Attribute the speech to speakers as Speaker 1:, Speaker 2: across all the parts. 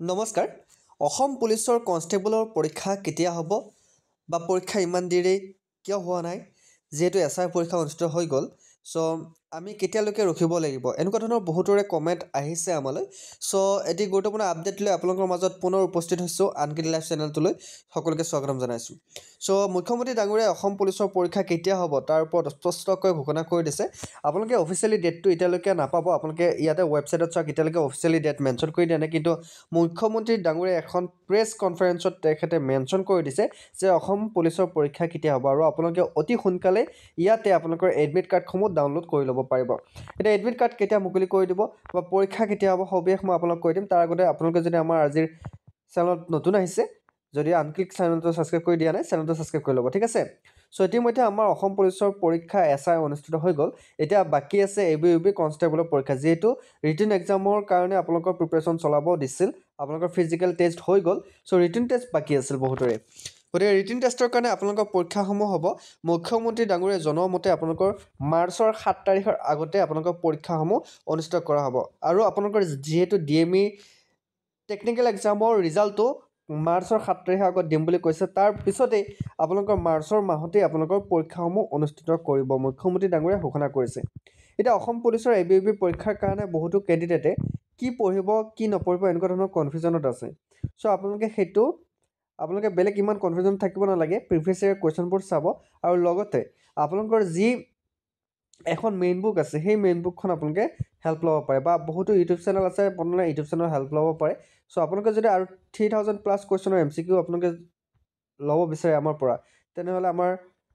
Speaker 1: নমস্কাৰ অসম পুলিচৰ কনষ্টেবলৰ পৰীক্ষা কেতিয়া হ'ব বা পৰীক্ষা ইমান দেৰি কিয় হোৱা নাই যিহেতু এছআই পৰীক্ষা অনুষ্ঠিত হৈ গ'ল চ' আমি কেতিয়ালৈকে ৰখিব লাগিব এনেকুৱা ধৰণৰ বহুতৰে কমেণ্ট আহিছে আমালৈ চ' এটি গুৰুত্বপূৰ্ণ আপডেট লৈ আপোনালোকৰ মাজত পুনৰ উপস্থিত হৈছোঁ আনকিডি লাইভ চেনেলটোলৈ সকলোকে স্বাগতম জনাইছোঁ চ' মুখ্যমন্ত্ৰী ডাঙৰীয়াই অসম পুলিচৰ পৰীক্ষা কেতিয়া হ'ব তাৰ ওপৰত স্পষ্টকৈ ঘোষণা কৰি দিছে আপোনালোকে অফিচিয়েলি ডেটটো এতিয়ালৈকে নাপাব আপোনালোকে ইয়াতে ৱেবছাইটত চাওক এতিয়ালৈকে অফিচিয়েলি ডেট মেনশ্যন কৰি দিয়া নাই কিন্তু মুখ্যমন্ত্ৰী ডাঙৰীয়াই এখন প্ৰেছ কনফাৰেঞ্চত তেখেতে মেনশ্যন কৰি দিছে যে অসম পুলিচৰ পৰীক্ষা কেতিয়া হ'ব আৰু আপোনালোকে অতি সোনকালে ইয়াতে আপোনালোকৰ এডমিট কাৰ্ডসমূহ ডাউনলোড কৰি ল'ব পাৰিব এতিয়া এডমিট কাৰ্ড কেতিয়া মুকলি কৰি দিব বা পৰীক্ষা কেতিয়া হ'ব সবিশেষ মই আপোনালোক কৈ দিম তাৰ আগতে আপোনালোকে যদি আমাৰ আজিৰ চেনেলত নতুন আহিছে যদি আনক্লিক চেনেলটো ছাবস্ক্ৰাইব কৰি দিয়া নাই চেনেলটো ছাবস্ক্ৰাইব কৰি ল'ব ঠিক আছে চ' ইতিমধ্যে আমাৰ অসম পুলিচৰ পৰীক্ষা এছআই অনুষ্ঠিত হৈ গ'ল এতিয়া বাকী আছে এবিইউবি কনষ্টেবলৰ পৰীক্ষা যিহেতু ৰিটেন এক্সামৰ কাৰণে আপোনালোকৰ প্ৰিপেৰেশ্যন চলাব দিছিল আপোনালোকৰ ফিজিকেল টেষ্ট হৈ গ'ল চ' ৰিটেন টেষ্ট বাকী আছিল বহুতৰে গতিকে ৰিটেন টেষ্টৰ কাৰণে আপোনালোকৰ পৰীক্ষাসমূহ হ'ব মুখ্যমন্ত্ৰী ডাঙৰীয়াই জনোৱা মতে আপোনালোকৰ মাৰ্চৰ 7 তাৰিখৰ আগতে আপোনালোকৰ পৰীক্ষাসমূহ অনুষ্ঠিত কৰা হ'ব আৰু আপোনালোকৰ যিহেতু ডিএমই টেকনিকেল এক্সামৰ ৰিজাল্টটো মাৰ্চৰ 7 তাৰিখৰ আগত দিম বুলি কৈছে তাৰ পিছতেই আপোনালোকৰ মাৰ্চৰ মাহতেই আপোনালোকৰ পৰীক্ষাসমূহ অনুষ্ঠিত কৰিব মুখ্যমন্ত্ৰী ডাঙৰীয়াই ঘোষণা কৰিছে এতিয়া অসম পুলিচৰ এবিইউবি পৰীক্ষাৰ কাৰণে বহুতো কেণ্ডিডেটে কি পঢ়িব কি নপঢ়িব এনেকুৱা ধৰণৰ কনফিউজনত আছে চ' আপোনালোকে বেলেগ ইমান কনফিউজন থাকিব নালাগে প্ৰিভিয়াছ ইয়াৰ কুৱেশ্যনবোৰ চাব আৰু লগতে আপোনালোকৰ যি এখন মেইন বুক আছে সেই মেইন বুকখন আপোনালোকে হেল্প ল'ব পাৰে বা বহুতো ইউটিউব চেনেল আছে আপোনালোকে ইউটিউব চেনেলৰ হেল্প ল'ব পাৰে চ' আপোনালোকে যদি আৰু 3000 প্লাছ কুৱেশ্যনৰ MCQ আপোনালোকে ল'ব বিচাৰে আমাৰ পৰা তেনেহ'লে আমাৰ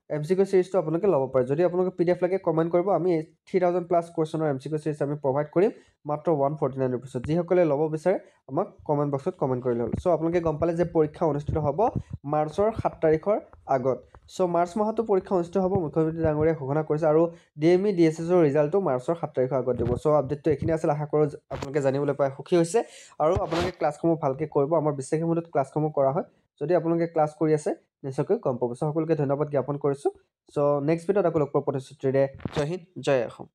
Speaker 1: MCQ চিৰিজটো আপোনালোকে ল'ব পাৰে যদি আপোনালোকে PDF লাগে কমেণ্ট কৰিব আমি 3000 প্লাছ কুৱেশ্যনৰ MCQ চিৰিজ আমি প্ৰভাইড কৰিম মাত্ৰ 149 ৰুপিছত যিসকলে ল'ব বিচাৰে আমাক কমেণ্ট বক্সত কমেণ্ট কৰিলে হ'ল চ' আপোনালোকে গম পালে যে পৰীক্ষা অনুষ্ঠিত হ'ব মাৰ্চৰ 7 তাৰিখৰ আগত চ' মাৰ্চ মাহতো পৰীক্ষা অনুষ্ঠিত হ'ব মুখ্যমন্ত্ৰী ডাঙৰীয়াই ঘোষণা কৰিছে আৰু ডিএমই DSSৰ ৰিজাল্টটো মাৰ্চৰ 7 তাৰিখৰ আগত দিব চ' আপডেটটো এইখিনি আছিল আশা কৰোঁ আপোনালোকে জানিবলৈ পাই সুখী হৈছে আৰু আপোনালোকে ক্লাছসমূহ ভালকৈ কৰিব আমাৰ বিশ্বাসী মূলত ক্লাছসমূহ কৰা হয় যদি আপোনালোকে ক্লাছ কৰি আছে নিশ্চয়কৈ গম পাব চ' সকলোকে ধন্যবাদ জ্ঞাপন কৰিছোঁ চ' নেক্সট ভিডিঅ'ত আকৌ লগ পোৱাৰ প্ৰতিশ্ৰুতিৰে জয় হিন্দ জয় অসম